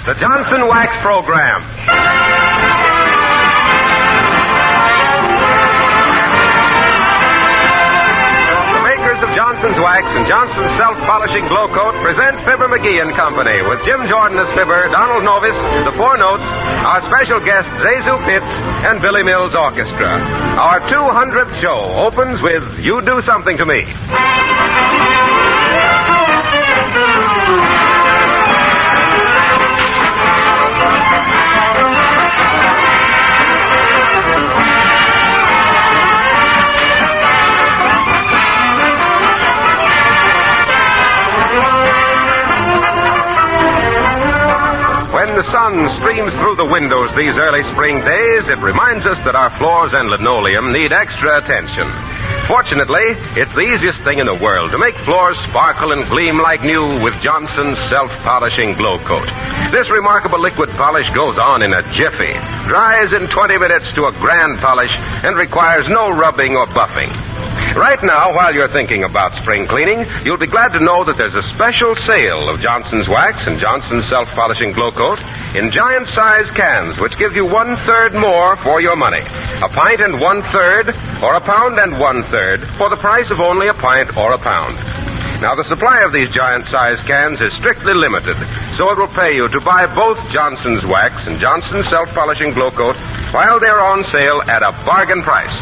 the Johnson Wax Program. The makers of Johnson's Wax and Johnson's Self-Polishing Glow Coat present Fibber McGee and Company with Jim Jordan as Fibber, Donald Novis, the Four Notes, our special guests Zazu Pitts, and Billy Mills Orchestra. Our 200th show opens with You Do Something to Me. When the sun streams through the windows these early spring days, it reminds us that our floors and linoleum need extra attention. Fortunately, it's the easiest thing in the world to make floors sparkle and gleam like new with Johnson's Self-Polishing Glow Coat. This remarkable liquid polish goes on in a jiffy, dries in 20 minutes to a grand polish, and requires no rubbing or buffing. Right now, while you're thinking about spring cleaning, you'll be glad to know that there's a special sale of Johnson's Wax and Johnson's Self-Polishing Glow Coat in giant-sized cans, which give you 1/3 more for your money. A pint and 1/3, or a pound and 1/3, for the price of only a pint or a pound. Now, the supply of these giant-sized cans is strictly limited, so it will pay you to buy both Johnson's Wax and Johnson's Self-Polishing Glow Coat while they're on sale at a bargain price.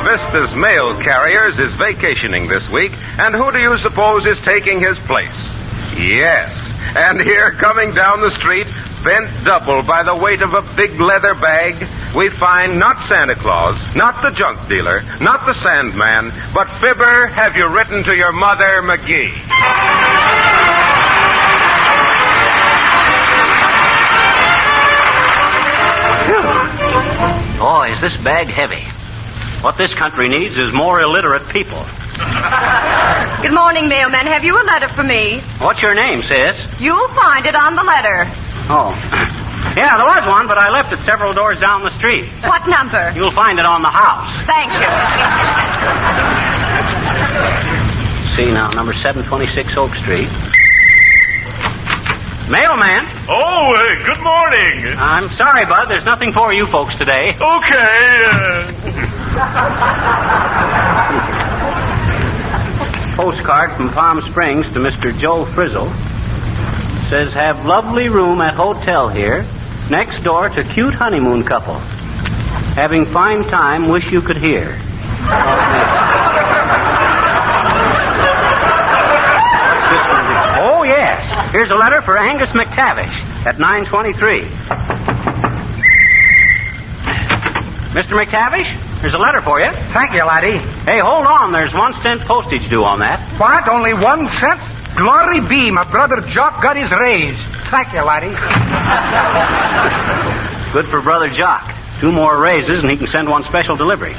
Vista's mail carriers is vacationing this week, and who do you suppose is taking his place? Yes, and here coming down the street, bent double by the weight of a big leather bag, we find not Santa Claus, not the junk dealer, not the Sandman, but Fibber, have you written to your mother, McGee? Boy, is this bag heavy. What this country needs is more illiterate people. Good morning, Mailmen. Have you a letter for me? What's your name, sis? You'll find it on the letter. Oh. Yeah, there was one, but I left it several doors down the street. What number? You'll find it on the house. Thank you. See now, number 726 Oak Street. Mailman. Oh, good morning. I'm sorry, Bud. There's nothing for you folks today. Okay. Postcard from Palm Springs to Mr. Joe Frizzle. Says, have lovely room at hotel here, next door to cute honeymoon couple. Having fine time, wish you could hear. Oh, yes. Here's a letter for Angus McTavish at 923. Mr. McTavish, here's a letter for you. Thank you, laddie. Hey, hold on. There's 1 cent postage due on that. What? Only 1 cent? Glory be, my brother Jock got his raise. Thank you, laddie. Good for Brother Jock. 2 more raises, and he can send one special delivery.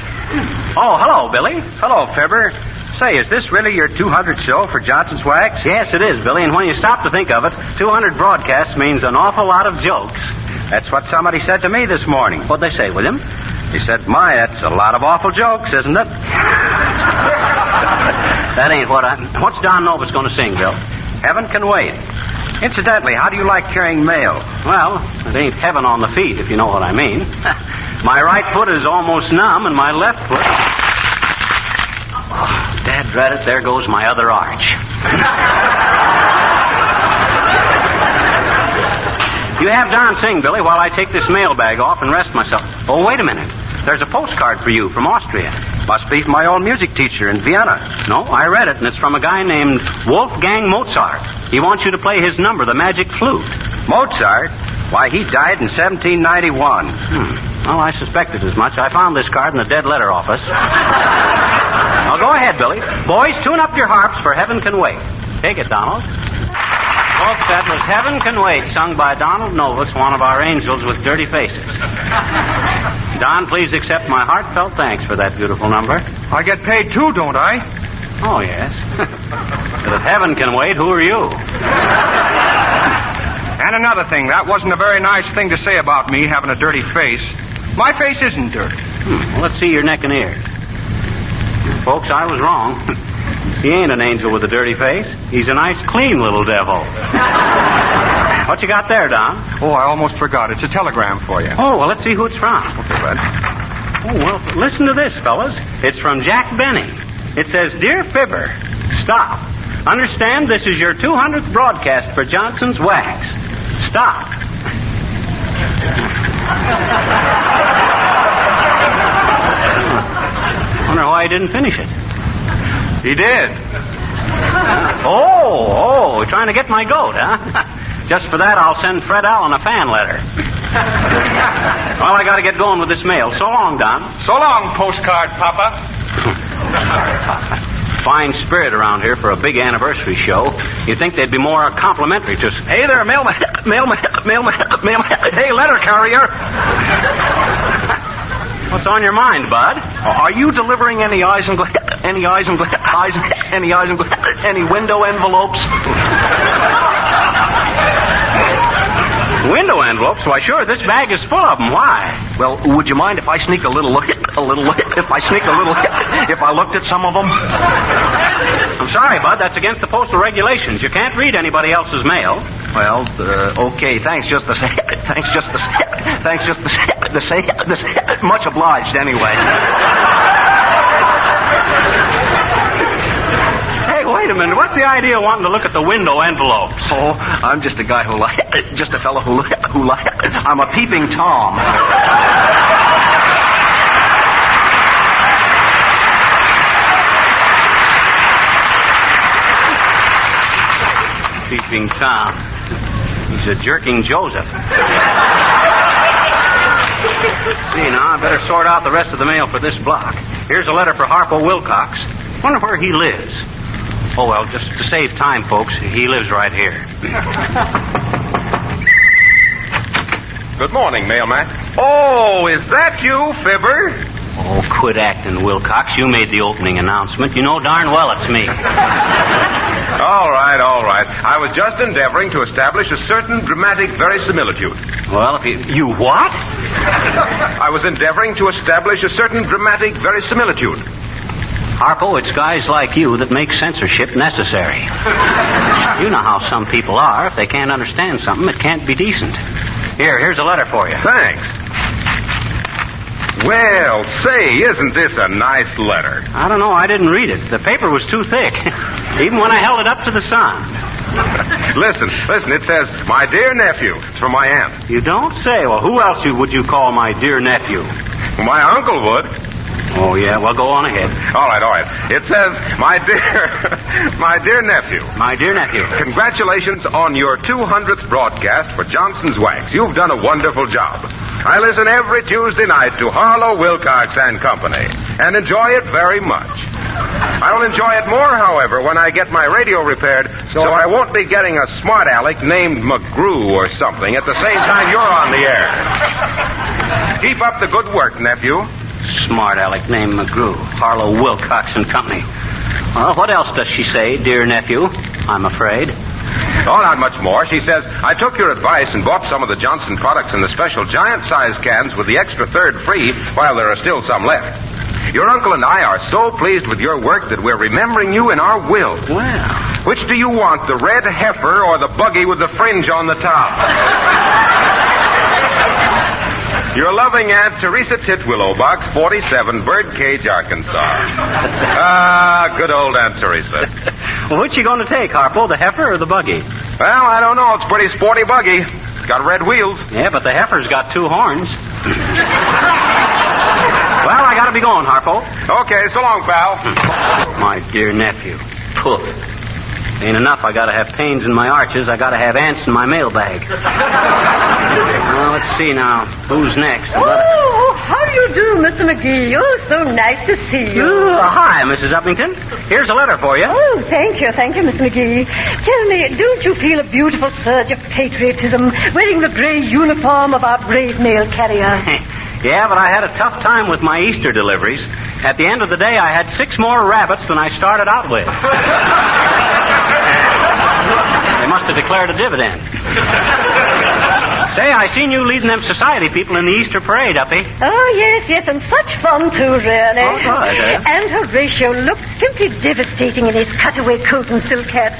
Oh, hello, Billy. Hello, Fibber. Say, is this really your 200th show for Johnson's Wax? Yes, it is, Billy, and when you stop to think of it, 200 broadcasts means an awful lot of jokes. That's what somebody said to me this morning. What'd they say, William? He said, my, that's a lot of awful jokes, isn't it? That ain't What's Don Novus going to sing, Bill? Heaven Can Wait. Incidentally, how do you like carrying mail? Well, it ain't heaven on the feet, if you know what I mean. My right foot is almost numb, and my left foot... Oh, Dad dread it, there goes my other arch. You have Don sing, Billy, while I take this mailbag off and rest myself. Oh, wait a minute. There's a postcard for you from Austria. Must be from my old music teacher in Vienna. No, I read it, and it's from a guy named Wolfgang Mozart. He wants you to play his number, the magic flute. Mozart? Why, he died in 1791. Well, I suspected as much. I found this card in the dead letter office. Now, go ahead, Billy. Boys, tune up your harps for Heaven Can Wait. Take it, Donald. Folks, that was Heaven Can Wait, sung by Donald Novus, one of our angels with dirty faces. Don, please accept my heartfelt thanks for that beautiful number. I get paid too, don't I? Oh, yes. But if Heaven can wait, who are you? And another thing, that wasn't a very nice thing to say about me, having a dirty face. My face isn't dirty. Well, let's see your neck and ears. Folks, I was wrong. He ain't an angel with a dirty face. He's a nice, clean little devil. What you got there, Don? Oh, I almost forgot. It's a telegram for you. Oh, well, let's see who it's from. Okay, Bud. Oh, well, listen to this, fellas. It's from Jack Benny. It says, Dear Fibber, stop. Understand this is your 200th broadcast for Johnson's Wax. Stop. Wonder why he didn't finish it. He did. Oh, trying to get my goat, huh? Just for that, I'll send Fred Allen a fan letter. Well, I got to get going with this mail. So long, Don. So long, postcard, Papa. Fine spirit around here for a big anniversary show. You'd think they'd be more complimentary to us. Hey there, mailman. Hey, letter carrier. What's on your mind, Bud? Are you delivering any window envelopes? Window envelopes? Why, sure, this bag is full of them. Why? Well, would you mind if I sneak a little look, if I looked at some of them? I'm sorry, Bud, that's against the postal regulations. You can't read anybody else's mail. Well, okay, thanks just the same. Much obliged, anyway. Hey, wait a minute. What's the idea of wanting to look at the window envelopes? Oh, I'm just a guy just a fellow who I'm a peeping Tom. Peeping Tom. He's a jerking Joseph. See, now, I better sort out the rest of the mail for this block. Here's a letter for Harpo Wilcox. Wonder where he lives. Oh, well, just to save time, folks, he lives right here. Good morning, mailman. Oh, is that you, Fibber? Oh, quit acting, Wilcox. You made the opening announcement. You know darn well it's me. All right. I was just endeavoring to establish a certain dramatic verisimilitude. Well, if you what? I was endeavoring to establish a certain dramatic verisimilitude. Harpo, it's guys like you that make censorship necessary. You know how some people are. If they can't understand something, it can't be decent. Here's a letter for you. Thanks. Well, say, isn't this a nice letter? I don't know. I didn't read it. The paper was too thick, even when I held it up to the sun. Listen. It says, My dear nephew. It's from my aunt. You don't say. Well, who else would you call my dear nephew? My uncle would. Oh, yeah? Well, go on ahead. All right. It says, my dear nephew. My dear nephew. Congratulations on your 200th broadcast for Johnson's Wax. You've done a wonderful job. I listen every Tuesday night to Harlow, Wilcox and Company and enjoy it very much. I'll enjoy it more, however, when I get my radio repaired, so I won't be getting a smart aleck named McGrew or something at the same time you're on the air. Keep up the good work, nephew. Smart aleck named McGrew. Harlow, Wilcox and Company. Well, what else does she say, dear nephew? I'm afraid. Oh, not much more. She says, I took your advice and bought some of the Johnson products in the special giant-size cans with the extra third free while there are still some left. Your uncle and I are so pleased with your work that we're remembering you in our will. Well. Which do you want, the red heifer or the buggy with the fringe on the top? Your loving Aunt Teresa Titwillow, Box 47, Birdcage, Arkansas. Good old Aunt Teresa. Well, which you going to take, Harpo, the heifer or the buggy? Well, I don't know. It's a pretty sporty buggy. It's got red wheels. Yeah, but the heifer's got 2 horns. Well, I got to be going, Harpo. Okay, so long, pal. My dear nephew. Poof. Ain't enough. I got to have pains in my arches. I got to have ants in my mailbag. Well, let's see now. Who's next? how do you do, Mr. McGee? Oh, so nice to see you. Hi, Mrs. Uppington. Here's a letter for you. Oh, thank you, Mr. McGee. Tell me, don't you feel a beautiful surge of patriotism wearing the gray uniform of our brave mail carrier? Yeah, but I had a tough time with my Easter deliveries. At the end of the day, I had 6 more rabbits than I started out with. They must have declared a dividend. Say, I seen you leading them society people in the Easter parade, Uppy. Oh, yes, and such fun, too, really. Oh, right, And Horatio looked simply devastating in his cutaway coat and silk hat.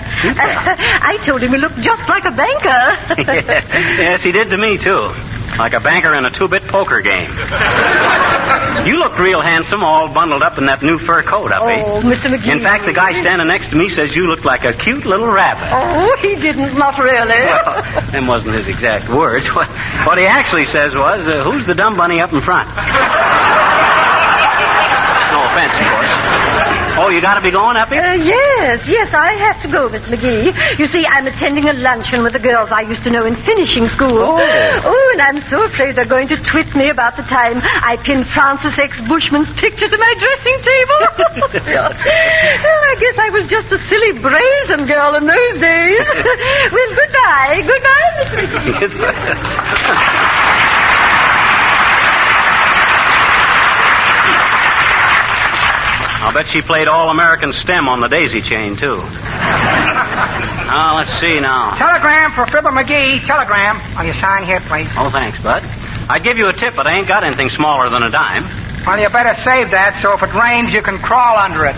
I told him he looked just like a banker. Yes, he did to me, too. Like a banker in a 2-bit poker game. You looked real handsome, all bundled up in that new fur coat, Uppy. Oh, Mr. McGee. In fact, the guy standing next to me says you looked like a cute little rabbit. Oh, he didn't, not really. Well, them wasn't his exact words. What he actually says was, who's the dumb bunny up in front? No offense, of course. Oh, you got to be going, Uppy? Yes, I have to go, Miss McGee. You see, I'm attending a luncheon with the girls I used to know in finishing school. Oh, and I'm so afraid they're going to twit me about the time I pinned Francis X. Bushman's picture to my dressing table. I guess I was just a silly brazen girl in those days. Well, goodbye. Goodbye, Miss McGee. I'll bet she played All-American STEM on the daisy chain, too. Let's see now. Telegram for Fibber McGee. Telegram. Will you sign here, please? Oh, thanks, Bud. I'd give you a tip, but I ain't got anything smaller than a dime. Well, you better save that so if it rains, you can crawl under it.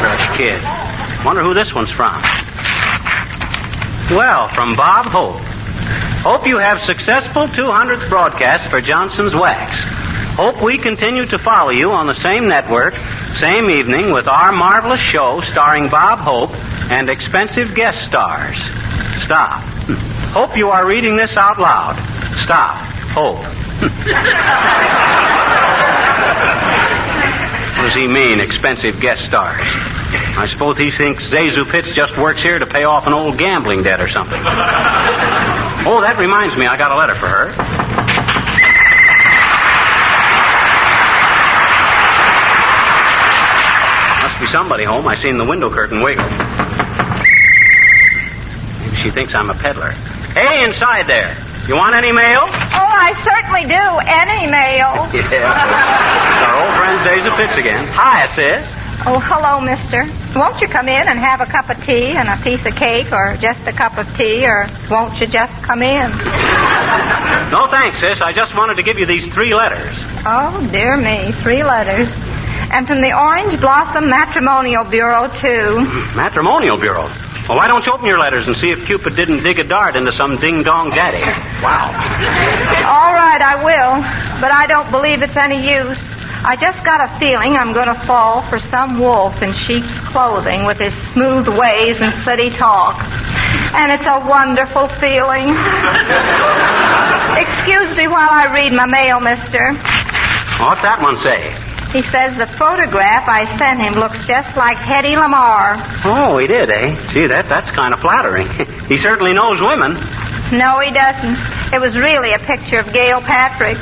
Fresh kid. Wonder who this one's from. Well, from Bob Hope. Hope you have successful 200th broadcast for Johnson's Wax. Hope we continue to follow you on the same network, same evening, with our marvelous show starring Bob Hope and expensive guest stars. Stop. Hope you are reading this out loud. Stop. Hope. What does he mean, expensive guest stars? I suppose he thinks Zazu Pitts just works here to pay off an old gambling debt or something. Oh, that reminds me, I got a letter for her. Must be somebody home. I seen the window curtain wiggle. Maybe she thinks I'm a peddler. Hey, inside there. You want any mail? Oh, I certainly do. Any mail. Yeah. It's our old friend Zazu Pitts again. Hi, sis. Oh, hello, mister. Won't you come in and have a cup of tea and a piece of cake, or just a cup of tea, or won't you just come in? No, thanks, sis. I just wanted to give you these 3 letters. Oh, dear me, 3 letters. And from the Orange Blossom Matrimonial Bureau, too. Matrimonial Bureau? Well, why don't you open your letters and see if Cupid didn't dig a dart into some ding-dong daddy? Wow. All right, I will, but I don't believe it's any use. I just got a feeling I'm going to fall for some wolf in sheep's clothing with his smooth ways and city talk. And it's a wonderful feeling. Excuse me while I read my mail, mister. What's that one say? He says the photograph I sent him looks just like Hedy Lamarr. Oh, he did, eh? Gee, that's kind of flattering. He certainly knows women. No, he doesn't. It was really a picture of Gail Patrick.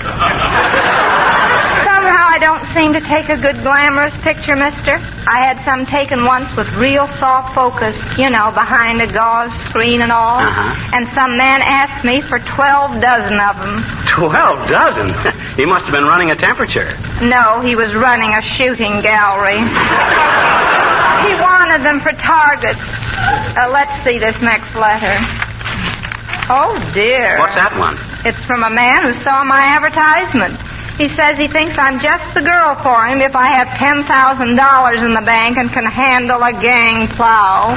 Somehow I don't seem to take a good glamorous picture, mister. I had some taken once with real soft focus, you know, behind a gauze screen and all. And some man asked me for 12 dozen of them. 12 dozen? He must have been running a temperature. No, he was running a shooting gallery. He wanted them for targets. Let's see this next letter. Oh, dear. What's that one? It's from a man who saw my advertisement. He says he thinks I'm just the girl for him if I have $10,000 in the bank and can handle a gang plow.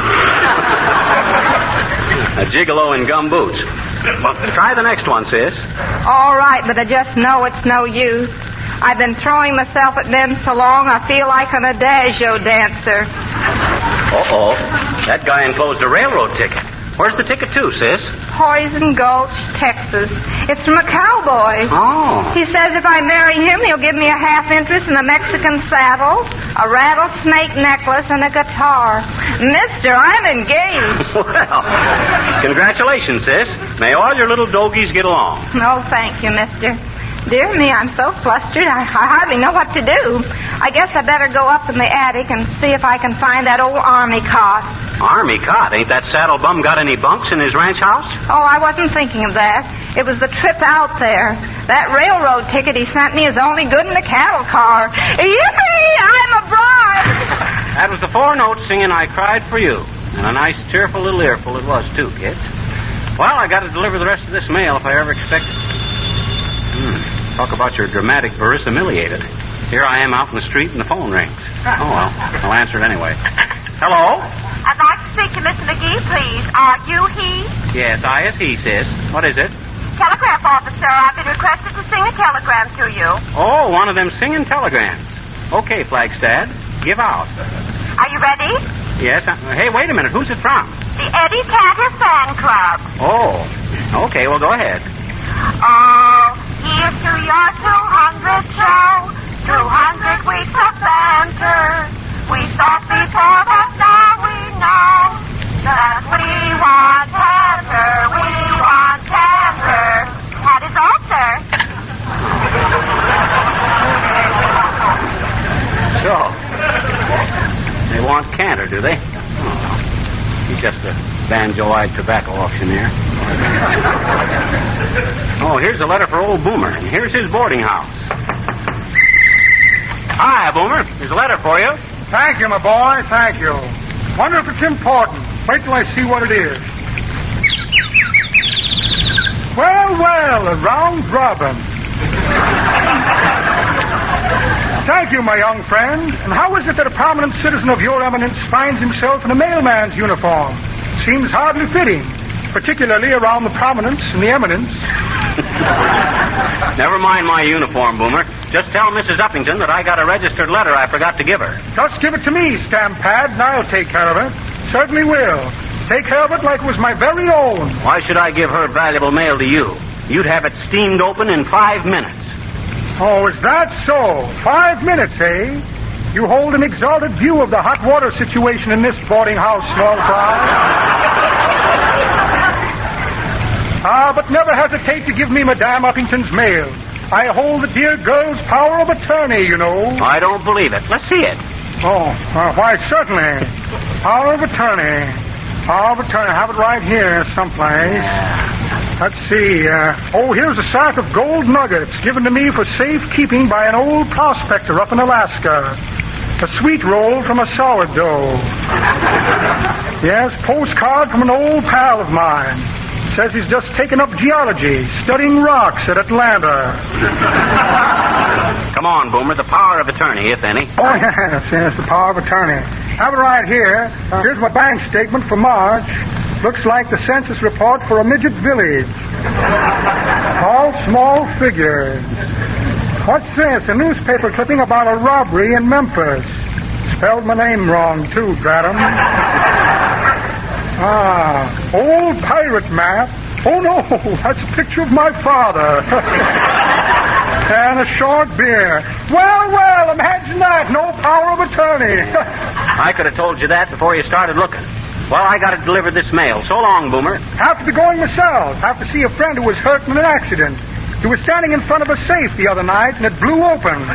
A gigolo in gum boots. Well, try the next one, sis. All right, but I just know it's no use. I've been throwing myself at men so long I feel like an adagio dancer. Uh-oh. That guy enclosed a railroad ticket. Where's the ticket to, sis? Poison Gulch, Texas. It's from a cowboy. Oh. He says if I marry him, he'll give me a half interest in a Mexican saddle, a rattlesnake necklace, and a guitar. Mister, I'm engaged. Well, congratulations, sis. May all your little dogies get along. No, thank you, mister. Dear me, I'm so flustered, I hardly know what to do. I guess I better go up in the attic and see if I can find that old army cot. Army cot? Ain't that saddle bum got any bunks in his ranch house? Oh, I wasn't thinking of that. It was the trip out there. That railroad ticket he sent me is only good in the cattle car. Yippee! I'm a bride! That was the 4 notes singing I Cried for You. And a nice, cheerful little earful it was, too, kids. Well, I got to deliver the rest of this mail if I ever expect it. Talk about your dramatic verisimiliated. Here I am out in the street and the phone rings. Oh, well, I'll answer it anyway. Hello? I'd like to speak to Mr. McGee, please. Are you he? Yes, I is he, sis. What is it? Telegraph officer. I've been requested to sing a telegram to you. Oh, one of them singing telegrams. Okay, Flagstad. Give out. Are you ready? Yes. Hey, wait a minute. Who's it from? The Eddie Cantor Fan Club. Oh. Okay, well, go ahead. Oh, here's to your 200 show, 200 weeks of banter. We thought before, but now we know that we want canter, we want canter. That is all, sir. So, they want canter, do they? Oh, he's just a banjo-eyed tobacco auctioneer. Oh, here's a letter for old Boomer, and here's his boarding house. Hi, Boomer. Here's a letter for you. Thank you, my boy. Thank you. Wonder if it's important. Wait till I see what it is. Well, a round robin. Thank you, my young friend. And how is it that a prominent citizen of your eminence finds himself in a mailman's uniform? Seems hardly fitting, particularly around the prominence and the eminence. Never mind my uniform, Boomer. Just tell Mrs. Uppington that I got a registered letter I forgot to give her. Just give it to me, stamp pad, and I'll take care of it. Certainly will. Take care of it like it was my very own. Why should I give her valuable mail to you? You'd have it steamed open in 5 minutes. Oh, is that so? 5 minutes, eh? You hold an exalted view of the hot water situation in this boarding house, small fry. But never hesitate to give me Madame Uppington's mail. I hold the dear girl's power of attorney, you know. I don't believe it. Let's see it. Oh, why, certainly. Power of attorney. Power of attorney. I have it right here someplace. Let's see. Here's a sack of gold nuggets given to me for safekeeping by an old prospector up in Alaska. A sweet roll from a sourdough. Yes, postcard from an old pal of mine. Says he's just taken up geology, studying rocks at Atlanta. Come on, Boomer, the power of attorney, if any. Oh, yes, the power of attorney. Have it right here. Here's my bank statement for March. Looks like the census report for a midget village. All small figures. What's this? A newspaper clipping about a robbery in Memphis. Spelled my name wrong, too, drat 'em. Old pirate map. Oh, no, that's a picture of my father. And a short beer. Well, imagine that. No power of attorney. I could have told you that before you started looking. Well, I got to deliver this mail. So long, Boomer. Have to be going myself. Have to see a friend who was hurt in an accident. He was standing in front of a safe the other night, and it blew open.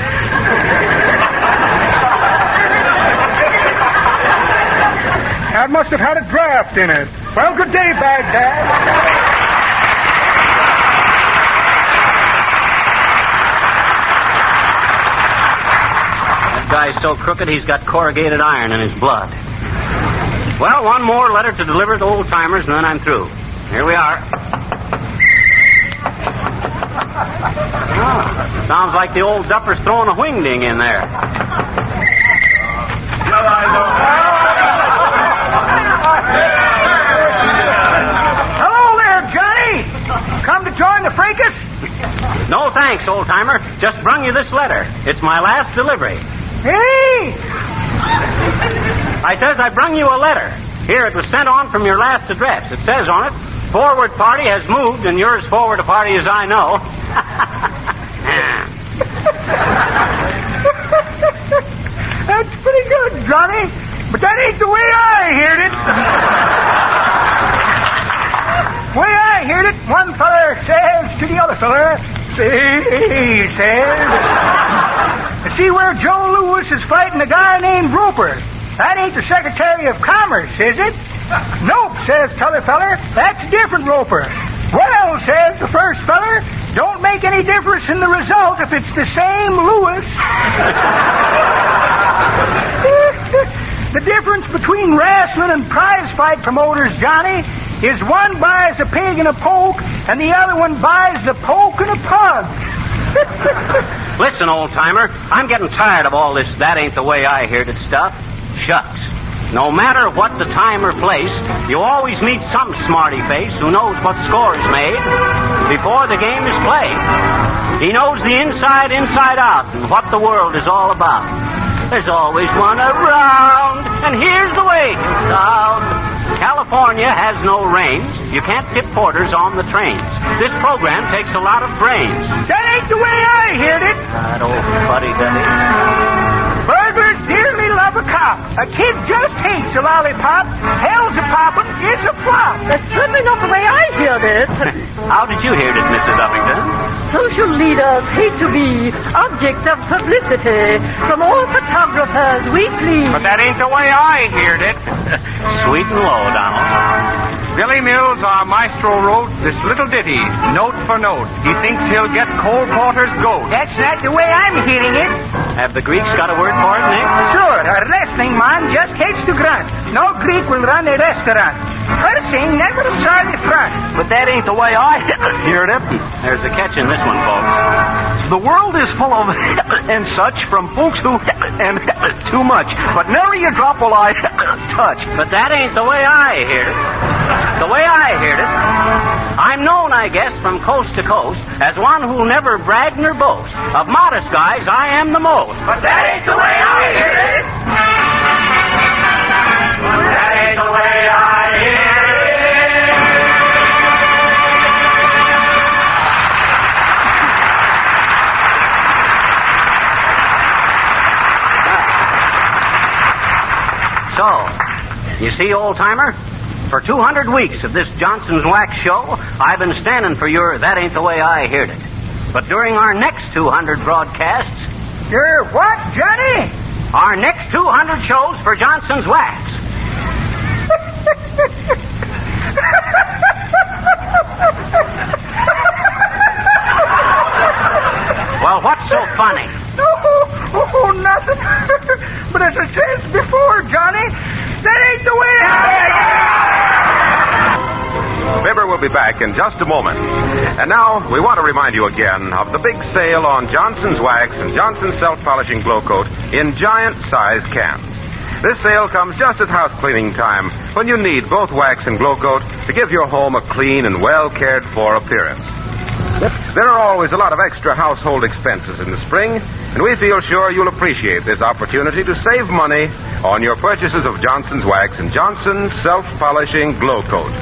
That must have had a draft in it. Well, good day, Baghdad. That guy's so crooked he's got corrugated iron in his blood. Well, one more letter to deliver to old-timers, and then I'm through. Here we are. Oh, sounds like the old duffer's throwing a wingding in there. Hello there, Johnny. Come to join the fracas? No, thanks, old-timer. Just brung you this letter. It's my last delivery. Hey! I says I brung you a letter. Here, it was sent on from your last address. It says on it, forward party has moved, and you're as forward a party as I know. That's pretty good, Johnny. But that ain't the way I heard it. The way I heard it, one feller says to the other feller, he says, see where Joe Louis is fighting a guy named Roper. That ain't the Secretary of Commerce, is it? Nope, says t'other feller. That's different Roper. Well, says the first feller, don't make any difference in the result if it's the same Louis. The difference between wrestling and prize fight promoters, Johnny, is one buys a pig and a poke, and the other one buys a poke and a pug. Listen, old-timer, I'm getting tired of all this that ain't the way I heard it stuff. Shucks. No matter what the time or place, you always meet some smarty face who knows what score is made before the game is played. He knows the inside out and what the world is all about. There's always one around, and here's the way it sounds. California has no rains. You can't tip porters on the trains. This program takes a lot of brains. That ain't the way I heard it. That old fuddy-duddy. Burglars dearly love a cop. A kid just hates a lollipop. Hell's a poppin', it's a flop. That's certainly not the way I heard it. How did you hear it, Mrs. Uppington? Social leaders hate to be objects of publicity. From all photographers, we plead. But that ain't the way I heard it. Sweet and low, Donald. Billy Mills, our maestro, wrote this little ditty, note for note. He thinks he'll get Cole Porter's goat. That's not the way I'm hearing it. Have the Greeks got a word for it, Nick? Sure, a wrestling man just hates to grunt. No Greek will run a restaurant. Cursing never saw the front. But that ain't the way I heard it. There's a catch in this one, folks. The world is full of and such from folks who and too much. But nary a drop will I touch. But that ain't the way I heard it. The way I heard it, I'm known, I guess, from coast to coast as one who'll never brag nor boast. Of modest guys, I am the most. But that ain't the way I heard it. But that ain't the way I heard it. So, you see, old-timer? For 200 weeks of this Johnson's Wax show, I've been standing for your That Ain't the Way I Heard It. But during our next 200 broadcasts... Your what, Johnny? Our next 200 shows for Johnson's Wax. Well, what's so funny? Oh, nothing. But as I said before, Johnny, that ain't the way I... Fibber will be back in just a moment. And now, we want to remind you again of the big sale on Johnson's Wax and Johnson's Self-Polishing Glow Coat in giant-sized cans. This sale comes just at house cleaning time, when you need both wax and glow coat to give your home a clean and well-cared-for appearance. There are always a lot of extra household expenses in the spring, and we feel sure you'll appreciate this opportunity to save money on your purchases of Johnson's Wax and Johnson's Self-Polishing Glow Coat.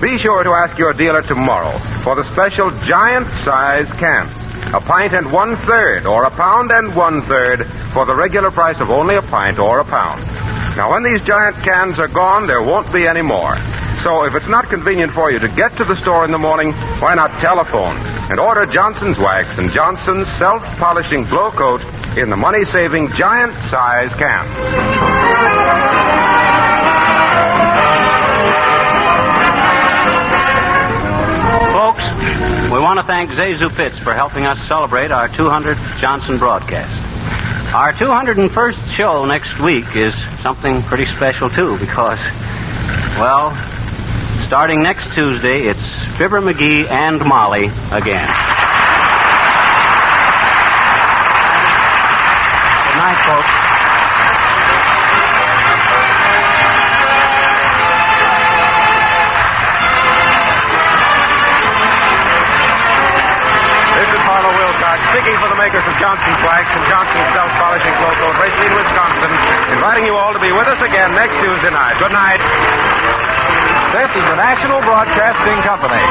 Be sure to ask your dealer tomorrow for the special giant-size can. A pint and 1/3, or a pound and 1/3 for the regular price of only a pint or a pound. Now, when these giant cans are gone, there won't be any more. So if it's not convenient for you to get to the store in the morning, why not telephone and order Johnson's Wax and Johnson's Self-Polishing Glow Coat in the money-saving giant-size can. Folks, we want to thank Zazu Pitts for helping us celebrate our 200th Johnson broadcast. Our 201st show next week is something pretty special, too, because, well, starting next Tuesday, it's Fibber McGee and Molly again. Good night, folks. Speaking for the makers of Johnson's Wax and Johnson's Self-Polishing Glow Coat, Racine, Wisconsin, inviting you all to be with us again next Tuesday night. Good night. This is the National Broadcasting Company.